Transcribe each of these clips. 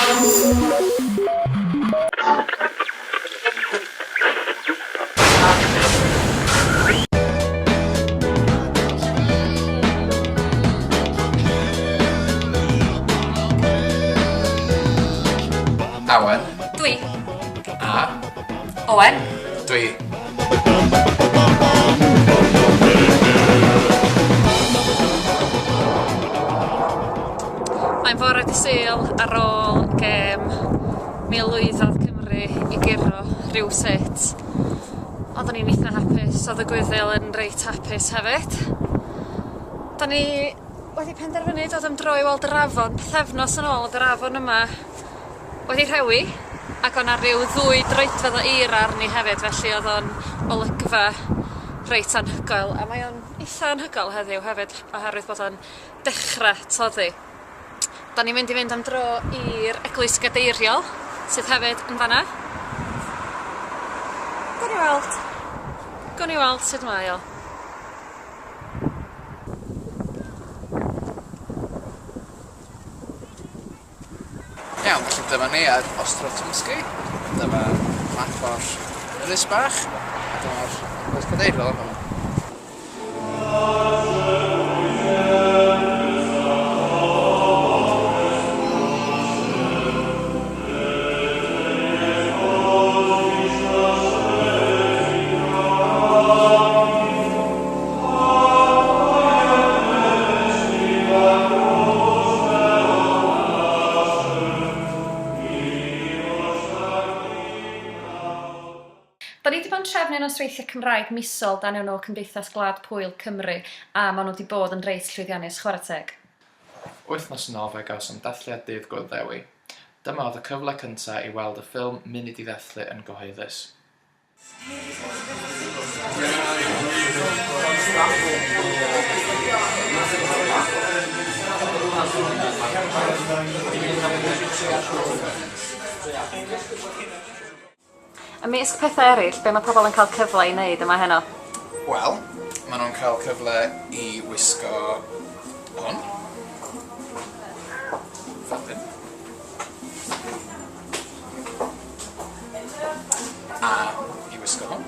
Awen. Dwi. A. Owen. Dwi. Mae'n bore dydd Sul ar ôl gêm milwyddodd Cymru i giro rhywsut. Oeddwn ni'n eitha hapus, oedd y Gwyddil yn reit hapus hefyd. Da ni wedi penderfynu dod am dro i weld yr afon, pythefnos yn ôl oedd yr afon yma wedi rhewi, ac o'na rhyw 2 droedfedd o eira arni hefyd, felly oedd o'n olygfa reit anhygoel, a mae o'n eitha anhygoel heddiw hefyd, oherwydd bod o'n dechrau toddi. Da ni'n mynd i fynd am dro i'r eglwys gadeiriol, sydd hefyd yn fanna. Gawn ni weld sut mae o. Iawn, felly dyma ni ar Ostrowtumsgi. Dyma map o'r ynys bach. A dyma'r eglwys gadeiriol yma. Da ni wedi bod yn trefnu nosweithiau Cymraeg misol dan enw Cymdeithas Gwlad Pwyl Cymru, a maen nhw wedi bod yn reit llwyddiannus, chwarae teg. Wythnos yn ôl fe gawsom dathliad dydd Gwrddewi. Dyma oedd y cyfle cyntaf i weld y ffilm Munud i ddethlu yn gyhoeddus. Ymysg pethau eraill, be mae pobl yn cael cyfle i wneud yma heno? Wel, maen nhw'n cael cyfle i wisgo hwn. Ffalyn. A i wisgo hwn.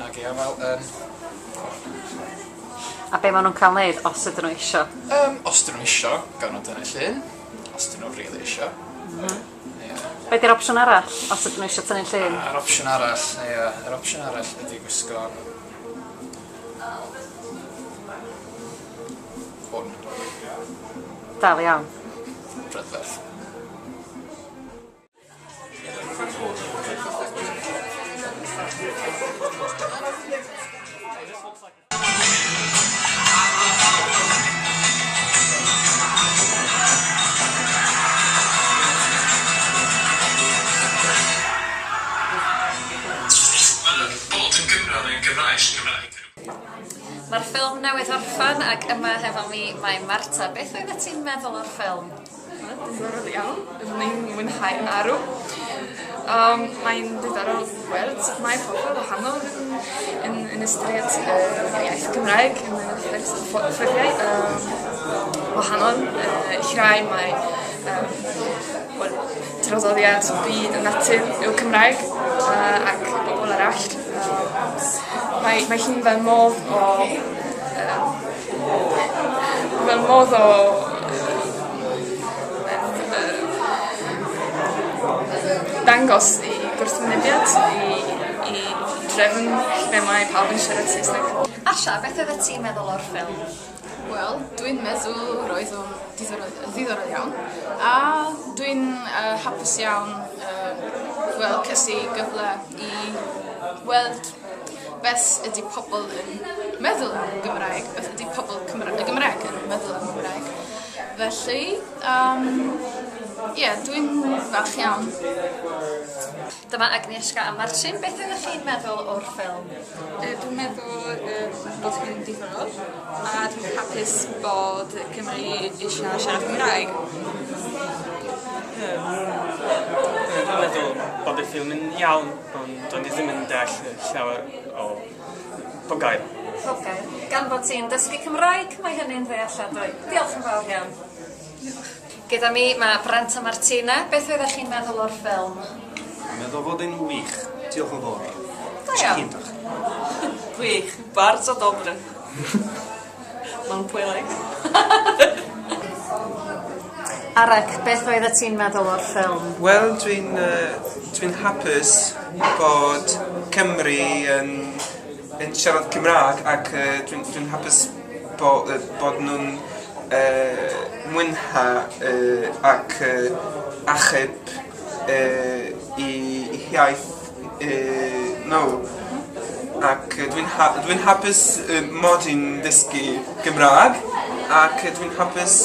Ac ia, wel, A be maen nhw'n cael wneud os ydyn nhw isio? Os dyn nhw isio, gawn nhw dynnu llun. Os dyn nhw rili isio. Be di'r opsiwn arall, os ydyn nhw isio tynnu llun? Yr opsiwn arall, yr opsiwn arall ydy gwisgo hwn. Dal iawn. Rhyddferth. Mae'r ffilm newydd orffan ac yma hefo mi mae Marta. Beth oedd ti'n meddwl o'r ffilm? Diddorol iawn, ni'n mwynhau arw. Mae'n diddorol gweld sut mae pobl wahanol yn ystyried iaith Gymraeg yn ffurfiau wahanol. Rhai mae traddodiad byd y natur yw Cymraeg ac bobl arall. Mae hi'n fel modd o dangos i gwrthwynebiad i drefn lle mae pawb yn siarad Saesneg. Asha, beth oedd ti'n meddwl o'r ffilm? Wel, dwi'n meddwl roedd o'n ddiddorol iawn, a dwi'n hapus iawn cysu gyfle i weld beth ydy pobl yn meddwl am Gymraeg, beth ydy pobl Gymraeg yn meddwl am Gymraeg. Felly, dwi'n falch iawn. Dyma Agnieszka a Marcin, beth ydych chi'n meddwl o'r ffilm? Dwi'n meddwl bod hi'n diddorol, a dwi'n hapus bod Cymru eisiau siarad Gymraeg. Dwi'n meddwl bod y ffilm yn iawn, ond do'n i ddim yn deall llawer o pob gair. Pob gair. Gan bod ti'n dysgu Cymraeg, mae hynny'n ddealladwy. Diolch yn fawr iawn. Gyda mi mae Brant a Martina. Beth oeddech chi'n meddwl o'r ffilm? Meddwl fod yn wych. Diolch yn fawr. Da iawn. Wych, bardzo dobre. Mam pwylek. Arec, beth oeddech ti'n meddwl o'r ffilm? Wel, dwi'n hapus bod Cymru yn siarad Gymraeg ac dwi'n hapus bod nhw'n mwynha ac achub i iaith nhw. Ac dwi'n hapus mod i'n ddysgu Gymraeg ac dwi'n hapus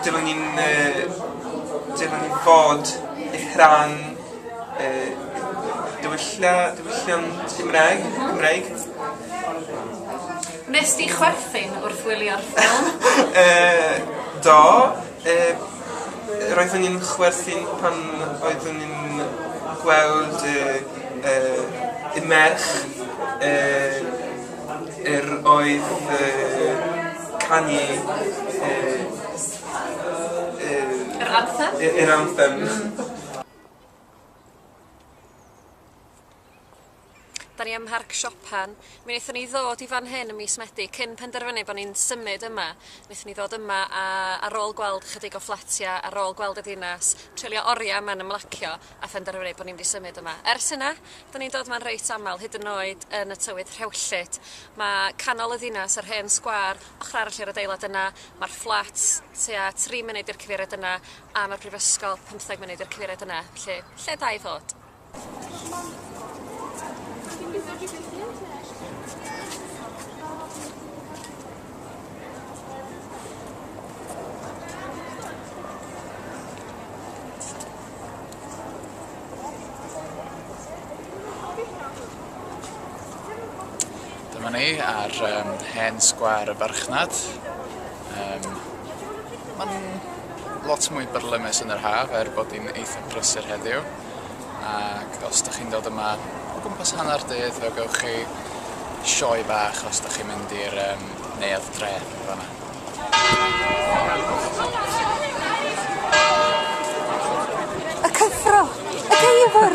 dilyn ni'n fod i Rhan diwylliant Gymraeg. Nes di chwerthin wrth wylio'r ffilm? Do. Roeddwn ni'n chwerthin pan oeddwn ni'n gweld y merch oedd canu Yr anthem? Yr anthem. Da ni ym Mharc Siopan. Mi wnaethon ni ddod i fan hyn ym mis Medi cyn penderfynu bod ni'n symud yma. Wnaethon ni ddod yma ar ôl gweld chydig o fflatia, ar ôl gweld y ddinas, treulio oriau yma'n ymlacio a phenderfynu bod ni'n mynd i symud yma. Ers yna, da ni'n dod yma'n reit aml, hyd yn oed yn y tywydd rhewllyd. Mae canol y ddinas, yr hen sgwâr, ochr arall i'r adeilad yna, mae'r fflat tua 3 munud i'r cyfeiriad yna, a mae'r brifysgol 15 munud i'r cyfeiriad yna. Felly, lle da i fod? Dyma ni ar hen sgwâr y farchnad. Mae'n lot mwy byrlymus yn yr haf bod hi'n eitha brysur heddiw. Ac os ydych chi'n dod yma o gwmpas hanner dydd, fe gewch chi sioe bach os ydych chi'n mynd i'r neuadd dref fan'na. Y cyffro! Y geifr!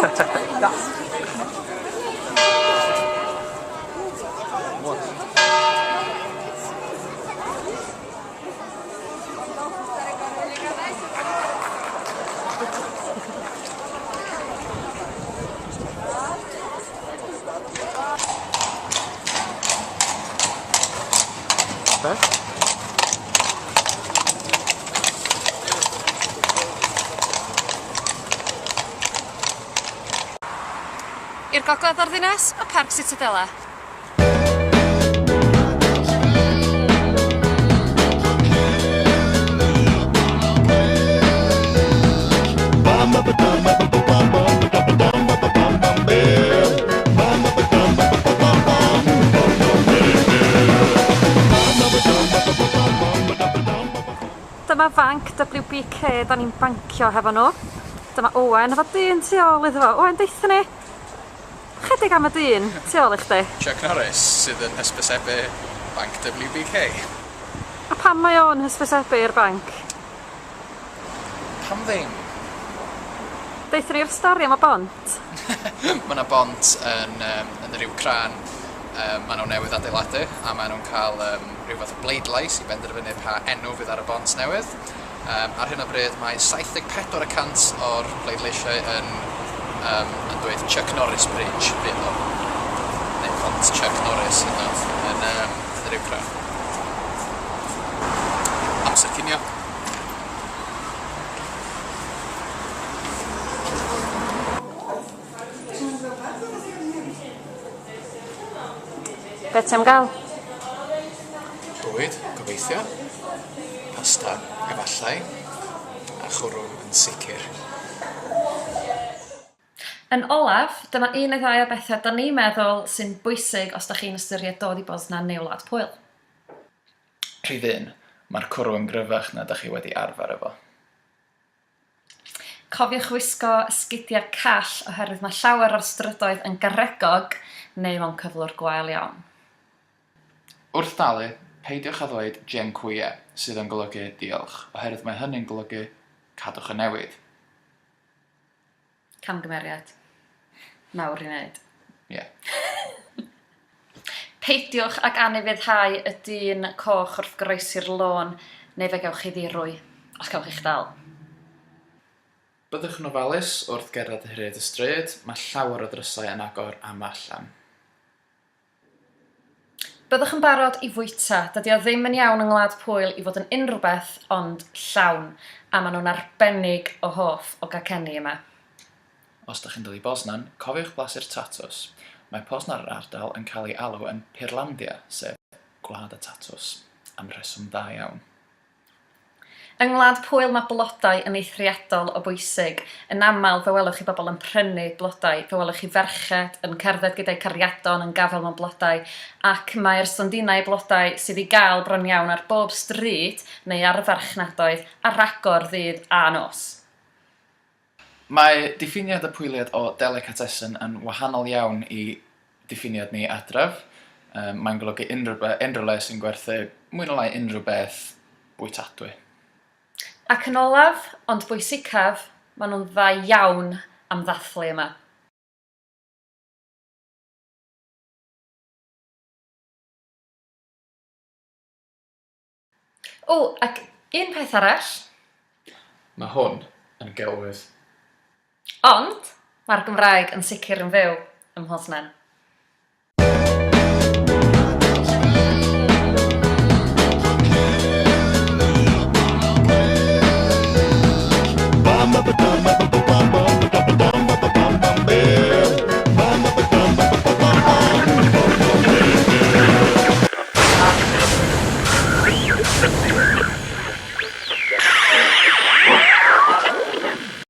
I'r gogledd o'r ddinas, y Parc Citadela. Dyma fanc WBK da ni'n bancio hefo nhw. Dyma Owen efo dyn tu ôl iddo fo. Owen, deithio ni chydig am y dyn tu ôl i chdi. Chuck Norris sydd yn hysbysebu banc WBK. A pam mae o'n hysbysebu'r banc? Pam ddim? Deithio ni'r stori am y bont. Mae yna bont yn yr Rhan. Maen nhw newydd adeiladu a maen nhw'n cael rhyw fath o bleidlais i benderfynu pa enw fydd ar y bont newydd. Ar hyn o bryd mae 74% o'r bleidleisiau yn dweud Chuck Norris Bridge fydd o. Neu pont Chuck Norris yn yr Rhan. Amser cinio. Be ti'n gael? Bwyd, gobeithio. Pasta, efallai. A chwrw yn sicr. Yn olaf, dyma un neu ddau o bethau da ni'n meddwl sy'n bwysig os da chi'n ystyried dod i Boznan neu Gwlad Pwyl. Rhydd un, mae'r cwrw yn gryfach na da chi wedi arfer efo. Cofiwch wisgo ysgidiau call oherwydd mae llawer o'r strydoedd yn garegog neu mewn cyflwr gwael iawn. Wrth dalu, peidiwch â ddweud dziękuję, sydd yn golygu diolch, oherwydd mae hynny'n golygu cadwch y newid. Camgymeriad. Mawr i wneud. Ie. Peidiwch ag anifuddhau y dyn coch wrth groesi'r lôn, neu fe gewch chi ddirwy, os gewch i'ch dal. Byddwch yn ofalus wrth gerdded hyd y stryd, mae llawer o drysau yn agor am allan. Byddwch yn barod i fwyta, dydy o ddim yn iawn yng Gwlad Pwyl i fod yn unrhyw beth ond llawn, a maen nhw'n arbennig o hoff o gacenni yma. Os ydych chi'n dod i Boznan, cofiwch blasu'r tatws. Mae Boznan yr ardal yn cael ei alw yn Pirlandia, sef Gwlad y Tatws, am reswm dda iawn. Yng Gwlad Pwyl mae blodau yn eithriadol o bwysig. Yn aml, fe welwch chi bobl yn prynu blodau, fe welwch chi ferched yn cerdded gyda'i cariadon yn gafel mewn blodau, ac mae'r stondinau blodau sydd i gael bron iawn ar bob stryd neu ar y farchnadoedd a rhagor ddydd a nos. Mae diffiniad y pwyliad o delicatessen yn wahanol iawn i diffiniad ni adref. Mae'n golygu unrhyw le sy'n gwerthu mwy na lai unrhyw beth bwytadwy. Ac yn olaf, ond bwysicaf, maen nhw'n dda iawn am ddathlu yma. O, ac un peth arall. Mae hwn yn gelwydd. Ond, mae'r Gymraeg yn sicr yn fyw ym Boznan.